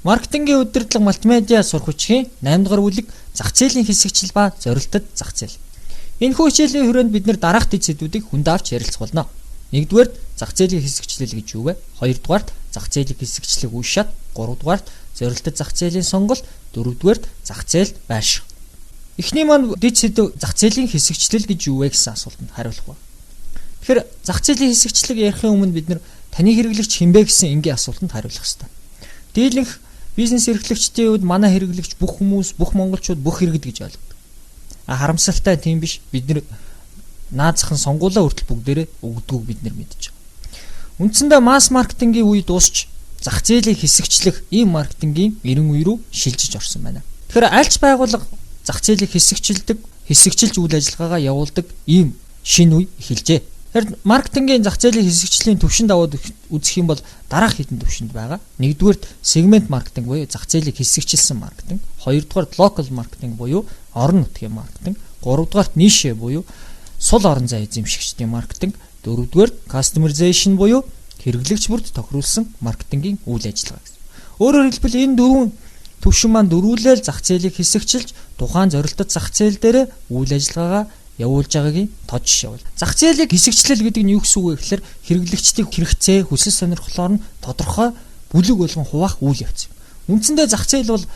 Маркетингийн удирдлага мультимедиа сурах хүчгийн 8 дугаар бүлэг зах зээлийн хэсэгчил ба зорилттой зах зээл. Энэхүү хичээлийн хүрээнд бид дараах дэд сэдвүүдийг хүнд авч ярилцах болно. 1-р зах зээлийн хэсэгчлэл гэж юу вэ? 2-р зах зээлийн хэсэгчлэг үе шат, 3-р зорилттой зах зээлийн сонголт, 4-р зах зээл байрших. Эхний маань дэд сэдв зах зээлийн хэсэгчлэл гэж юу вэ гэсэн асуултанд хариулах ба. Тэгэхээр зах зээлийн хэсэгчлэг ярихын өмнө бид таны хэрэглэгч хинбэ гэсэн энгийн асуултанд хариулах ёстой. Дийлэнх бизнес эрхлэгчдийн хувьд манай хэрэглэгч бүх хүмүүс, бүх монголчууд бүх иргэд гэж ойлгодог. Харамсалтай тийм биш. Бид наазахын сонгуулаа хүртэл бүгдээрээ өгдөггүй бид мэдж байгаа. Үндсэндээ масс маркетингийн үе дуусч зах зээлийн хэсэгчлэх ийм маркетингийн 90 үе рүү шилжиж орсон байна. Тэгэхээр альч байгууллага зах зээлийг хэсэгчилж үйл ажиллагаагаа явуулдаг ийм шинэ үе эхэлжээ. Тэгэхээр маркетингийн зах зээлийн хэсэгчлийн төвшөнд аваад үзэх юм бол дараах хэдэн төвшөнд байгаа. 1-р сегмент маркетинг буюу зах зээлийг хэсэгчилсэн маркетинг, 2-р локал маркетинг буюу орон нутгийн маркетинг, 3-р нише буюу сул орон зай эзэмшигчдийн маркетинг, 4-р customization буюу хэрэглэгч бүрд тохируулсан маркетингийн үйл ажиллагаа гэсэн. Өөрөөр хэлбэл энэ дөрвөн төвшин маань дөрвөлөөл зах зээлийг хэсэгчилж тухайн зорилттой зах зээл дээр үйл ажиллагаагаа явуулж байгаагийн тод жишээ бол. Зах зээлийг хэсэгчлэл гэдэг нь юу гэсэн үг вэ гэхээр хэрэглэгчдийн хэрэгцээ, хүсэл сонирхлоор нь тодорхой бүлэг болгон хуваах үйл явц юм. Үндсэндээ зах зээл бол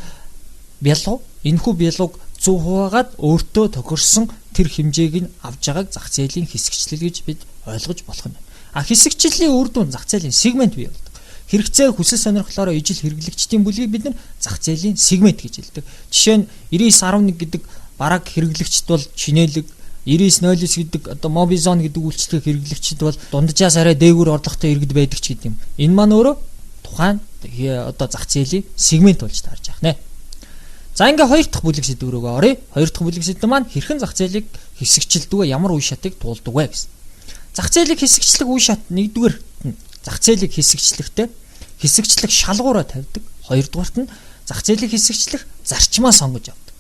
бялуу. Энэхүү бялууг 100% хаваагаад өөртөө тохирсон тэр хэмжээг нь авж байгааг зах зээлийн хэсэгчлэл гэж бид ойлгож болох юм. Хэсэгчлэлийн үр дүн зах зээлийн сегмент бий болдог. Хэрэгцээ, хүсэл сонирхлоор ижил хэрэглэгчдийн бүлгийг бид зах зээлийн сегмент гэж хэлдэг. Жишээ нь 99.11 гэдэг бараг хэрэглэгчд бол чинэлэг, 99.09 гэдэг одоо Mobizone гэдэг үйлчлэг хэрэглэгчд бол дунджаас арай дээгүүр орлоготой иргэд байдаг ч гэдэг юм. Энэ маань өөрөө тухайн одоо зах зээлийн сегмент болж таарж байна. За ингээ хоёр дахь бүлэг сэдв рүүгээ оръё. Хоёр дахь бүлэг сэдв маань хэрхэн зах зээлийг хэсэгчилдэг вэ? Ямар үе шатыг туулдаг вэ гэсэн. Зах зээлийг хэсэгчлэх үе шат 1-р зах зээлийг хэсэгчлэх шалгуураа тавьдаг. 2-дугаарт нь зах зээлийг хэсэгчлэх зарчмаа сонгож авдаг.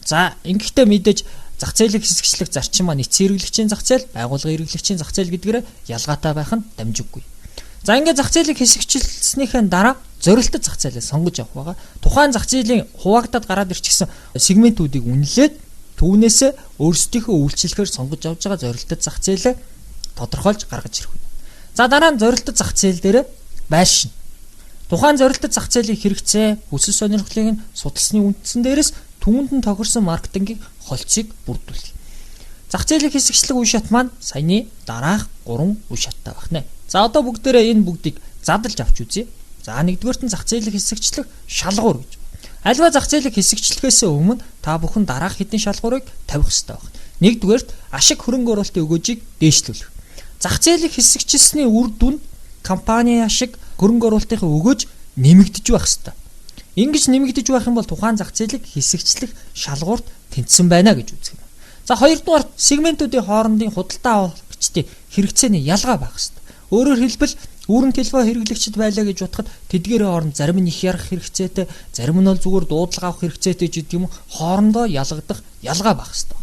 За ингэхдээ мэдээж зах зээлийг хэсэгчлэх зарчим маань эцсийн хэрэглэгчийн зах зээл, байгууллагын хэрэглэгчийн зах зээл гэдгээрээ ялгаатай байх нь дамжиггүй. За ингээ зах зээлийг хэсэгчилснийхээ дараа зорилттой зах зээлээ сонгож авах байгаа. Тухайн зах зээлийн хуваагдаад гараад ирчихсэн сегментүүдийг үнэлээд түүнээсээ өөрсдийнхөө үйлчлэгээр сонгож авж байгаа зорилттой зах зээлээ тодорхойлж гаргаж ирэх үү. За дараа нь зорилттой зах зээл дээр байршина. Тухайн зорилттой зах зээлийн хэрэгцээ, хүсэл сонирхлыг нь судалсны үндсэн дээрээс түүнд нь тохирсон маркетингийн холцыг бүрдүүлэх. Зах зээлийн хэсэгчлэг үе шат маань саяны дараах 3 үе шаттай байна. За одоо бүгдээрээ энэ бүгдийг задлж авч үзье. За 1-р нь зах зээлийн хэсэгчлэх шалгуур гэж. Альва зах зээлийн хэсэгчлэхээс өмнө та бүхэн дараах хэдэн шалгуурыг тавих ёстой байна. 1-р ашиг хөрөнгө оруулалтын өгөөжийг дээшлүүлэх. Зах зээлийг хэсэгчилсний үр дүн компани ашиг хөрөнгө оруулалтын өгөөж нэмэгдэж байх ёстой. Ингэж нэмэгдэж байх юм бол тухайн зах зээлийг хэсэгчлэх шалгуурт тэнцсэн байна гэж үзэх юм. За 2-дугаар сегментүүдийн хоорондын худалдаа авагчдын хэрэгцээний ялгаа байх ёстой. Өөрөөр хэлбэл үүрэн телефон хэрэглэгчд байлаа гэж бодоход тэдгээрийн хооронд зарим нь их ярах хэрэгцээтэй, зарим нь бол зүгээр дуудлага авах хэрэгцээтэй гэдэг юм хоорондоо ялгагдах ялгаа байх ёстой.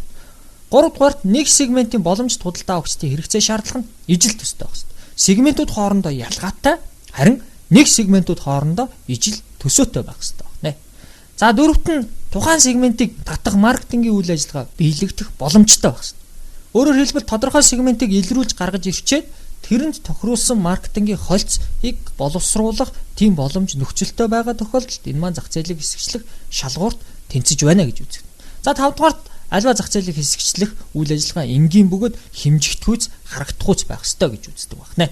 3-дугаарт нэг сегментийн боломжит худалдаа авагчдын хэрэгцээ шаардлага нь ижил төстэй байх ёстой. Сегментүүд хоорондоо ялгаатай, харин нэг сегментүүд хоорондоо ижил төсөөтэй байх ёстой байна. За 4-т нь тухайн сегментийг татах маркетингийн үйл ажиллагаа биелэгдэх боломжтой байх ёстой. Өөрөөр хэлбэл тодорхой сегментийг илрүүлж гаргаж ирчээд тэрэнд тохируулсан маркетингийн холцыг боловсруулах тийм боломж нөхцөлтэй байгаа тохиолдолд энэ маань зах зээлийг хэсэгчлэх шалгуурт тэнцэж байна гэж үздэг. За 5-дугаарт альва зах зээлийг хэсэгчлэх үйл ажиллагаа энгийн бөгөөд хэмжигдэхүйц харагдахүйц байх ёстой гэж үздэг байна.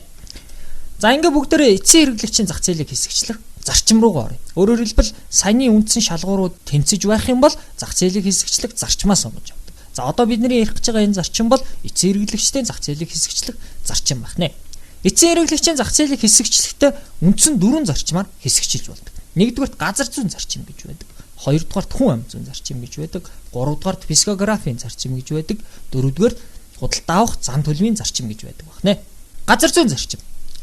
За ингээ бүгдээрээ эцсийн хэрэглэгчийн зах зээлийг хэсэгчлэх зарчим руугаа оръё. Өөрөөр хэлбэл саяны үндсэн шалгуурууд тэнцэж байх юм бол зах зээлийг хэсэгчлэх зарчмаа сонгож авдаг. За одоо бидний ярих гэж байгаа энэ зарчим бол эцсийн хэрэглэгчдийн зах зээлийг хэсэгчлэх зарчим байна. Эцсийн хэрэглэгчийн зах зээлийг хэсэгчлэхдээ үндсэн 4 зарчмаар хэсэгчилж болдог. 1-р газар зүйн зарчим гэж байдаг. 2-р хүн ам зүйн зарчим гэж байдаг. 3-р психографийн зарчим гэж байдаг. 4-р худалдаа авах зан төлөвийн зарчим гэж байдаг байна. Газар зүйн зарчим.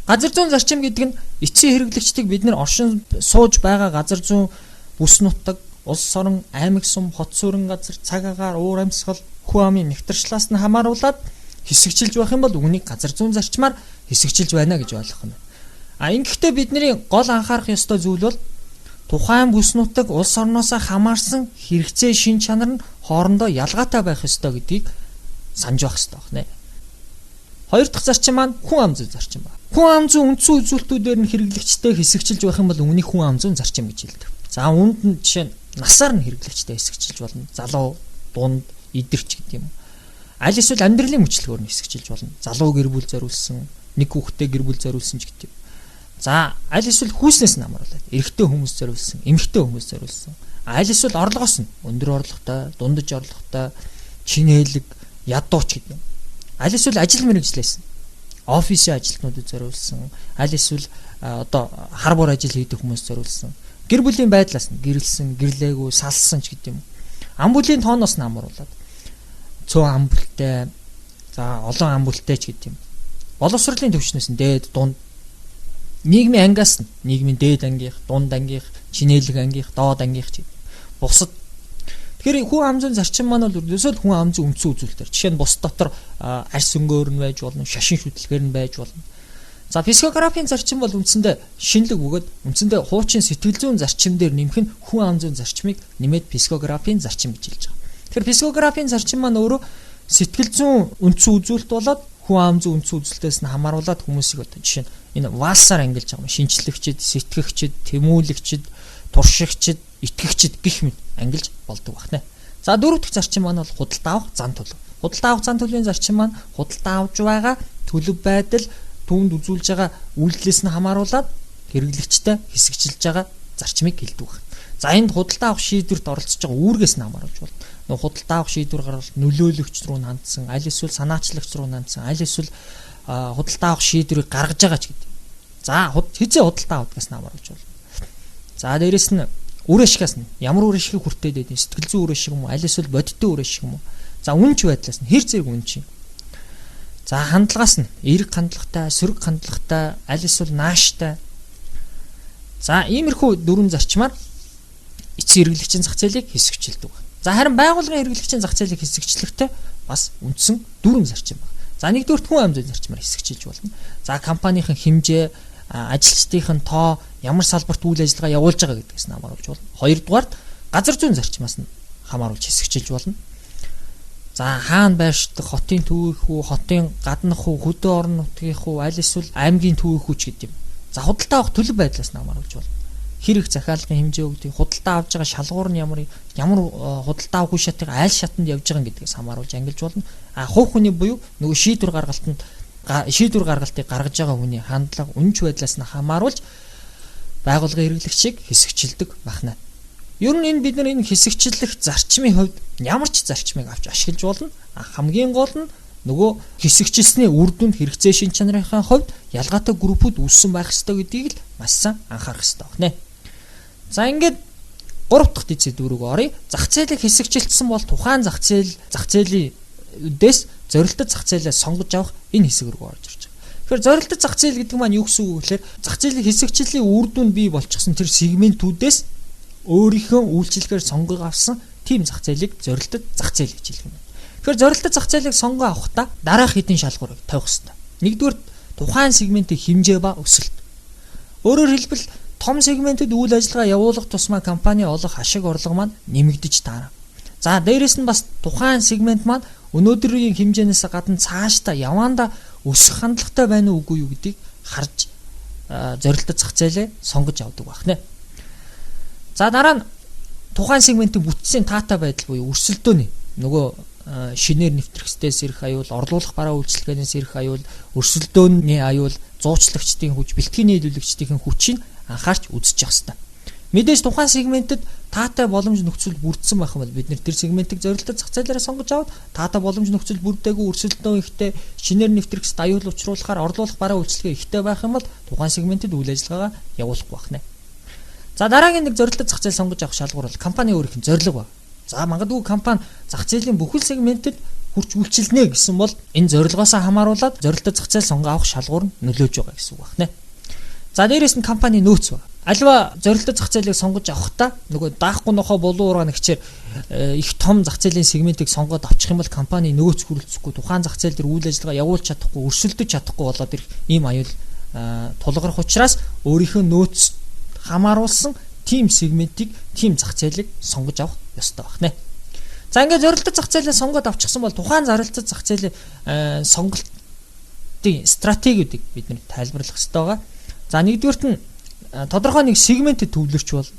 Газар зүйн зарчим гэдэг нь эцсийн хэрэглэгчдийг бид нэр оршин сууж байгаа газар зүйн бүс нутаг, улс орон, аймаг сум, хот сүрэн газар, цаг агаар, уур амьсгал, хүн амын нэгтрчлаас нь хамааруулаад хэсэгчилж байх юм бол үүнийг газар зүйн зарчмаар хэсэгчилж байна гэж ойлгох нь. Ингэхдээ бидний гол анхаарах ёстой зүйл бол тухайн бүс нутаг улс орноосоо хамаарсан хэрэгцээ шин чанар нь хоорондоо ялгаатай байх ёстой гэдгийг санаж байх ёстой байна. Хоёр дахь зарчим маань хүн ам зүйн зарчим байна. Хүн ам зүйн үндсэн үзүүлэлтүүдээр нь хэрэглэгчтэй хэсэгчилж байх юм бол үүнийг хүн ам зүйн зарчим гэж хэлдэг. За үүнд нь жишээ нь насаар нь хэрэглэгчтэй хэсэгчилж болно. Залуу, дунд, идэрч гэдэг юм. Аль эсвэл амьдралын мөчлөгөөр нь хэсэгчилж болно. Залуу гэр бүл зориулсан, нэг хүүхэдтэй гэр бүл зориулсан ч гэдэг юм. За аль эсвэл хүүснээс нь хамруулаад эрэгтэй хүмүүс зориулсан, эмэгтэй хүмүүс зориулсан. Аль эсвэл орлогоос нь өндөр орлоготой, дундаж орлоготой, чинээлэг, ядууч гэдэг юм. Аль эсвэл ажил мэргэжлээс офисын ажилтнуудад зориулсан, аль эсвэл одоо хар бор ажил хийдэг хүмүүс зориулсан. Гэр бүлийн байдлаас нь гэрэлсэн, гэрлээгүй, салсан ч гэдэг юм. Ам бүлийн тооноос нь хамруулаад цөөн ам бүлтэй, за олон ам бүлтэй ч гэдэг юм. Боловсролын төвчнөөс нь дээд, дунд, нийгмийн ангиас нь нийгмийн дээд ангийнх, дунд ангийнх, чинээлэг ангийнх, доод ангийнх ч гэдэг. Бусад. Тэгэхээр хүн ам зүйн зарчим маань бол ердөөсөө хүн ам зүйн үндсэн үзүүлэлтээр. Жишээ нь бус дотор арьс өнгөөр нь байж болно, шашин шүтлгээр нь байж болно. За психографийн зарчим бол үндсэндээ шинэлэг бөгөөд үндсэндээ хуучин сэтгэл зүйн зарчим дээр нэмэх нь хүн ам зүйн зарчмыг нэмээд психографийн зарчим гэж хэлж байгаа. Тэгэхээр психографийн зарчим маань өөрөө сэтгэл зүйн үндсэн үзүүлэлт болоод хүн ам зүйн үндсэн үзүүлэлтээс нь хамааруулаад хүмүүсийг одоо жишээ нь энэ валсаар ангилж байгаа юм. Шинчлэгчид, сэтгэгчид, тэмүүлэгчид, туршигчид, итгэгчид гэх мэт ангилж болдог байна. За дөрөв дэх зарчим маань бол худалдаа авах зан төлөв. Худалдаа авах зан төлөвийн зарчим маань худалдаа авж байгаа төлөв байдал түүнд үзүүлж байгаа үйлдэлээс нь хамааруулаад хэрэглэгчтэй хэсэгчилж байгаа зарчмыг хэлдэг байна. За энд худалдаа авах шийдвэрт оролцож байгаа үүргээс нь хамааруулж болно. Худалдаа авах шийдвэр гаргалт нөлөөлөгч рүү хандсан, аль эсвэл санаачлагч руу хандсан, аль эсвэл худалдаа авах шийдвэрийг гаргаж байгаа ч гэдэг. За хизээ худалдаа авдгаас нь хамааруулж болно. За дээрэс нь үр ашигаас нь ямар үр ашиг хүртээд байдیں۔ Сэтгэл зүйн үр ашиг юм уу, аль эсвэл бодиттой үр ашиг юм уу? За үнч байдлаас нь хэр зэрэг үнч юм. За хандлагаас нь эерэг хандлагатай, сөрөг хандлагатай, аль эсвэл нааштай. За иймэрхүү дөрвөн зарчмаар эцсийн хэрэглэгчийн зах зээлийг хэсэгчилдэг байна. За харин байгууллагын хэрэглэгчийн зах зээлийг хэсэгчлэхдээ бас үндсэн дөрвөн зарчим байна. За нэгдүгээр хүн ам зүйн зарчмаар хэсэгчилж болно. За компанийн хэмжээ, ажилчдын тоо, ямар салбарт үйл ажиллагаа явуулж байгаа гэдгээс нь хамааруулж болно. Хоёрдугаард газар зүйн зарчмаас нь хамааруулж хэсэгчилж болно. За хаана байршдаг, хотын төвийнх үү, хотын гаднах уу, хөдөө орон нутгийнх уу, аль эсвэл аймгийн төвийнх үү ч гэдэг юм. За худалдаа авах төлөв байдлаас нь хамааруулж болно. Хэрэг захиалгын хэмжээ өгдөг, худалдаа авж байгаа шалгуур нь ямар худалдаа авах үе шатыг аль шатанд явж байгаа гэдгээс хамааруулж ангилж болно. Хувь хүний буюу нөгөө шийдвэр гаргалтыг гаргаж байгаа хүний хандлага, үнж байдлаас нь хамааруулж байгууллагын хэрэглэгчийг хэсэгчилдэг байна. Ер нь энэ бид нар энэ хэсэгчлэх зарчмын хувьд ямар ч зарчмыг авч ашиглаж болно. Хамгийн гол нь нөгөө хэсэгчилсний үр дүнд хэрэгцээ шин чанарын хувьд ялгаатай группүүд үүссэн байх ёстой гэдгийг л маш сайн анхаарах ёстой байна. За ингээд 3 дахь дэд дүүрэг оръё. Зах зээлийг хэсэгчилсэн бол тухайн зах зээлийн үдээс зорилттой зах зээлээ сонгож авах энэ хэсэг рүү орж ирж байгаа. Тэгэхээр зорилттой зах зээл гэдэг маань юу гэсэн үг вэ гэхээр зах зээлийн хэсэгчлийн үр дүнд бий болчихсон тэр сегментүүдээс өөрийнхөө үйлчлэгээр сонгож авсан тийм зах зээлийг зорилттой зах зээл гэж хэлэх юм. Тэгэхээр зорилттой зах зээлийг сонгоо авахдаа дараах хэдийн шалгуурыг тавих хэрэгтэй. Нэгдүгээр тухайн сегментийн хэмжээ ба өсөлт. Өөрөөр хэлбэл том сегментэд үйл ажиллагаа явуулах тусмаа компани олох ашиг орлого маань нэмэгдэж таарна. За дээрэс нь бас тухайн сегмент маань өнөөдрийн хэмжээнээс гадна цаашдаа явандаа өсөх хандлагатай байна уу үгүй юу гэдгийг харж зорилттой зах зээлээ сонгож авдаг байна. За дараа нь тухайн сегментийн бүтцийн таатай байдал буюу өрсөлдөөний нөгөө шинээр нэвтрэгчдээс ирэх аюул, орлуулах бараа үйлчилгээнээс ирэх аюул, өрсөлдөөний аюул, зуучлагчдын хүч, бэлтгэний нийлүүлэгчдийн хүчийг анхаарч үзэж явах хэрэгтэй. Мэдээж тухайн сегментэд таатай боломж нөхцөл бүрдсэн байх юм бол бид нэр тэр сегментийг зорилттой зах зээлээрээ сонгож аваад таатай боломж нөхцөл бүрдээгүй өрсөлдөө ихтэй шинээр нэвтрэгчд аюул учруулахаар орлуулах бараа үйлчилгээ ихтэй байх юм бол тухайн сегментэд үйл ажиллагаагаа явуулахгүй байна. За дараагийн нэг зорилттой зах зээл сонгож авах шалгуур бол компани өөрийнх нь зорилго байна. За магадгүй компани зах зээлийн бүхэл сегментэд хурц үйлчилнэ гэсэн бол энэ зорилгоосоо хамааруулаад зорилттой зах зээл сонгоо авах шалгуур нь нөлөөж байгаа гэсэн үг байна. За дээрээс нь компани нөөц байна. Альва зорилттой зах зээлийг сонгож авахдаа нөгөө даахгүй нохоо болуу ураа нэгчээр их том зах зээлийн сегментийг сонгоод авчих юм бол компани нөөц хүрэлцэхгүй тухайн зах зээл дээр үйл ажиллагаа явуулж чадахгүй, өрсөлдөж чадахгүй болоод ирэх ийм аюул тулгарх учраас өөрийнхөө нөөц хамааруулсан тийм сегментийг, тийм зах зээлийг сонгож авах ёстой байна. За ингээд зорилттой зах зээлээ сонгоод авчихсан бол тухайн зорилттой зах зээлийн сонголтын стратегиудыг бид нэр тайлбарлах ёстой байгаа. За нэгдүгээрт нь тодорхой нэг сегментэд төвлөрч бол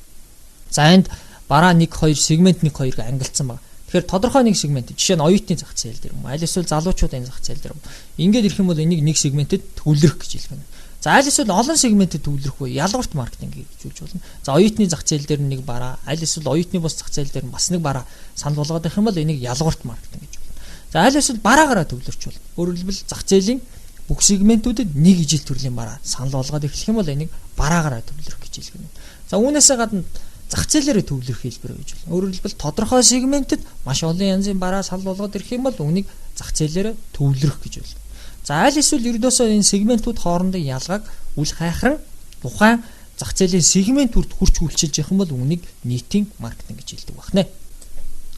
за энд бараа 1 2 сегмент 1 2 гэ ангилсан байна. Тэгэхээр тодорхой нэг сегмент жишээ нь оюутны зах зээл дээр юм. Аль эсвэл залуучуудын зах зээл дээр юм. Ингээд ирэх юм бол энийг нэг сегментэд төвлөрөх гэж хэлэх юм. За аль эсвэл олон сегментэд төвлөрөх үе ялгуурт маркетинг гэж хэлж болно. За оюутны зах зээл дээр нэг бараа, аль эсвэл оюутны бус зах зээл дээр бас нэг бараа санал болгоод ирэх юм бол энийг ялгуурт маркетинг гэж болно. За аль эсвэл бараагаараа төвлөрч бол. Өөрөөр хэлбэл зах зээлийн бүх сегментүүдэд нэг ижил төрлийн бараа санал болгоод эхлэх юм бол энийг бараагаараа төвлөрөх гэж хэлэх юм. За үүнээсээ гадна зах зээлээрээ төвлөрөх хэлбэр гэж байна. Өөрөөр хэлбэл тодорхой сегментэд маш олон янзын бараа санал болгоод ирэх юм бол үүнийг зах зээлээрээ төвлөрөх гэж байна. За аль эсвэл ердөөсөө энэ сегментүүд хоорондын ялгааг үл хайхран тухайн зах зээлийн сегментүүд хүрч үйлчилж явах юм бол үүнийг нийтийн маркетинг гэж хэлдэг байна.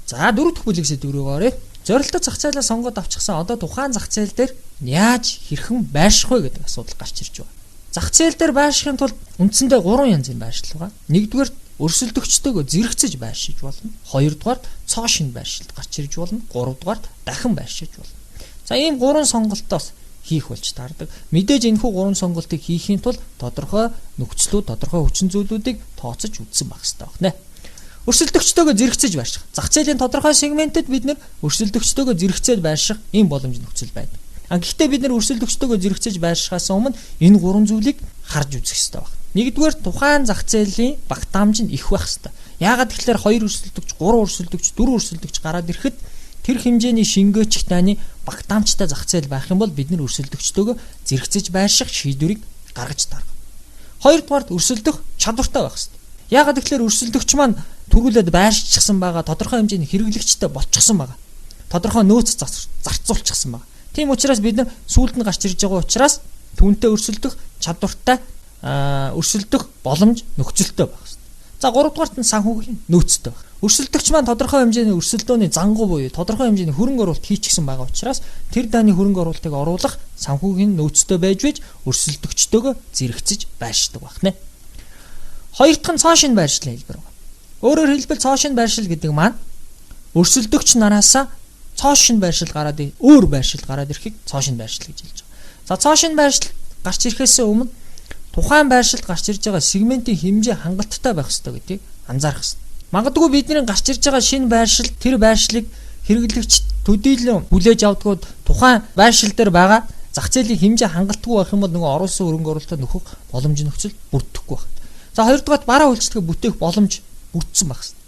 За дөрөв дэх бүлэг сэдврүү оръё. Зорилттой зах зээлээ сонгоод авчихсан одоо тухайн зах зээл дээр яаж хэрхэн байрших вэ гэдэг асуудал гарч ирж байна. Зах зээл дээр байршихын тулд үндсэндээ 3 янзын байршил байгаа. Нэгдүгээр өрсөлдөгчдөө зэрэгцэж байршиж болно. Хоёрдугаар цоо шин байршилд гарч ирж болно. Гуравдугаар дахин байршиж болно. За ийм 3 сонголтоос хийх болж таардаг. Мэдээж энэхүү 3 сонголтыг хийхийн тулд тодорхой нөхцлүүд, тодорхой хүчин зүйлүүдийг тооцож үзсэн байх хэрэгтэй байна. Өрсөлдөгчдөө зэрэгцэж байрших. Зах зээлийн тодорхой сегментэд бид нэр өрсөлдөгчдөө зэрэгцээд байрших ийм боломж нөхцөл байдаг. Гэхдээ бид нэр өрсөлдөгчдөө зэрэгцэж байршихаас өмнө энэ 3 зүйлийг харж үзэх хэрэгтэй байна. Нэгдүгээр тухайн зах зээлийн багтаамж нь их байх хэрэгтэй. Яагаад гэвэл 2 өрсөлдөгч, 3 өрсөлдөгч, 4 өрсөлдөгч гараад ирэхэд тэр хэмжээний шингээч таны багтаамжтай зах зээл байх юм бол бид нэр өрсөлдөгчдөө зэрэгцэж байрших шийдвэрийг гаргаж тарах. Хоёрдугаар өрсөлдөх чадвартай байх хэрэгтэй. Яагаад гэвэл өрсөлдөгч маань төрүүлээд байршчихсан байгаа, тодорхой хэмжээний хэрэглэгчтэй болчихсон байгаа. Тодорхой нөөц зарцуулчихсан байгаа. Тийм учраас бид нар сүүлд нь гарч ирж байгаа учраас түүнтэй өрсөлдөх чадвартай өрсөлдөх боломж нөхцөлтэй байх хэрэгтэй. За 3 дугаарт нь санхүүгийн нөөцтэй байх. Өрсөлдөгч маань тодорхой хэмжээний өрсөлдөөний зангу буюу тодорхой хэмжээний хөрөнгө оруулалт хийчихсэн байгаа учраас тэр дааны хөрөнгө оруулалтыг оруулах санхүүгийн нөөцтэй байж байж өрсөлдөгчдөө зэрэгцэж байршдаг байна. Хоёр дахь нь цоо шин байршлын хэлбэр байна. Өөрөөр хэлбэл цоо шин байршил гэдэг маань өрсөлдөгч нараасаа цоо шин байршил гараад өөр байршил гараад ирэхийг цоо шин байршил гэж хэлж байгаа. За цоо шин байршил гарч ирэхээс өмнө тухайн байршилд гарч ирж байгаа сегментийн хэмжээ хангалттай байх ёстой гэдгийг анзаарах ёстой. Магадгүй бидний гарч ирж байгаа шинэ байршил тэр байршлыг хэрэглэгч төдийлөн хүлээж авдаггүй тухайн байршил дээр байгаа зах зээлийн хэмжээ хангалтгүй байх юм бол нөгөө оруулсан хөрөнгө оруулалтад нөхөх боломж нөхцөл бүрдэхгүй байна. За хоёрдугаар бараа үйлчлэгээ бүтээх боломж бүрдсэн байх ёстой.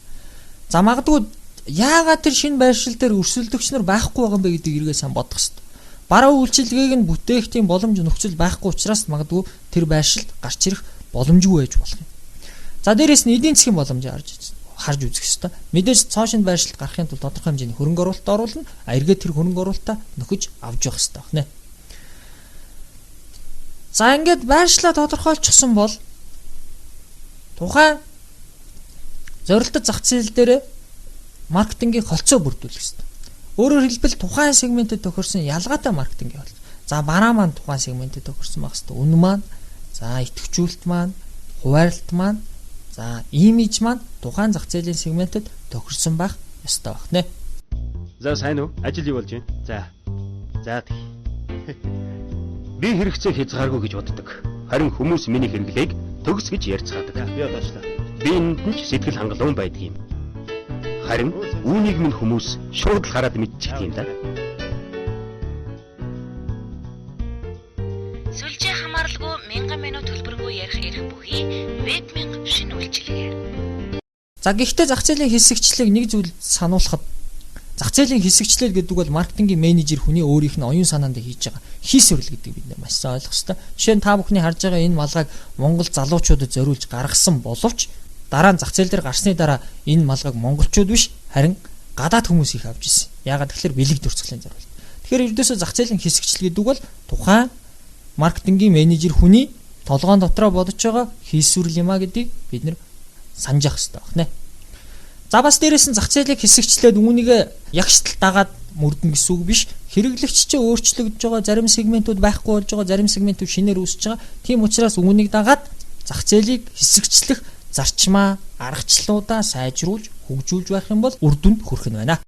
За магадгүй яагаад тэр шинэ байршил дээр өрсөлдөгч нар байхгүй байгаа юм бэ гэдгийг эргээ сайн бодох ёстой. Бараа үйлчилгээг нь бүтээх тийм боломж нөхцөл байхгүй учраас магадгүй тэр байршилд гарч ирэх боломжгүй байж болох юм. За дээрээс нь эдийн засгийн боломжийг харж үзэх ёстой. Мэдээж цоо шин байршилд гарахын тулд тодорхой хэмжээний хөрөнгө оруулалт оруулна. Эргээд тэр хөрөнгө оруулалтаа нөхөж авч явах ёстой байна. За ингээд байршлаа тодорхойлчихсон бол тухайн зорилттой зах зээл дээр маркетингийн холцоо бүрдүүлэх ёстой. Өөрөөр хэлбэл тухайн сегментэд тохирсон ялгаатай маркетинг явуулж. За бараа маань тухайн сегментэд тохирсон байх ёстой. Үнэ маань, за идэвхжүүлэлт маань, хуваарлт маань, за имиж маань тухайн зах зээлийн сегментэд тохирсон байх ёстой байна. За сайн уу? Ажил юу болж байна? За би хэрэгцээ хязгааргүй гэж боддог. Харин хүмүүс миний хэрэглээг төгс гэж ярьцгаадаг. Би одоочлаа. Би энд нь ч сэтгэл хангалуун байдаг юм. Харин үүнийг минь хүмүүс шууд л хараад мэдчих юм да. Сүлжээ хамааралгүй 1000 минут төлбөргүй ярих бүхий веб 1000 шинэ үйлчилгээ. За гэхдээ зах зээлийн хэсэгчлийг нэг зүйл сануулхад зах зээлийн хэсэгчлэл гэдэг бол маркетингийн менежер хүний өөрийнх нь оюун санаанд хийж байгаа хийс урил гэдэг бид нар маш сайн ойлгох хэрэгтэй. Жишээ нь та бүхний харж байгаа энэ малгайг Монгол залуучуудад зориулж гаргасан боловч дараа нь зах зээл дээр гарсны дараа энэ малгайг монголчууд биш харин гадаад хүмүүс их авч ирсэн. Яагаад гэвэл бэлэг дурцгалын зориулт. Тэгэхээр ердөөсөө зах зээлийн хэсэгчл гэдэг бол тухайн маркетингийн менежер хүний толгоон дотроо бодож байгаа хийсвэрл юм а гэдгийг бид нэр санаж явах хэрэгтэй байна. За бас дээрээс нь зах зээлийг хэсэгчлээд үүнийг ягштал дагаад мөрдөн гэсэн үг биш. Хэрэглэгч чинь өөрчлөгдөж байгаа зарим сегментүүд байхгүй болж байгаа, зарим сегментүүд шинээр үүсэж байгаа. Тийм учраас үүнийг дагаад зах зээлийг хэсэгчлэх зарчмаа, аргачлалуудаа сайжруулж, хөгжүүлж байх юм бол үр дүнд хүрэх нь байна.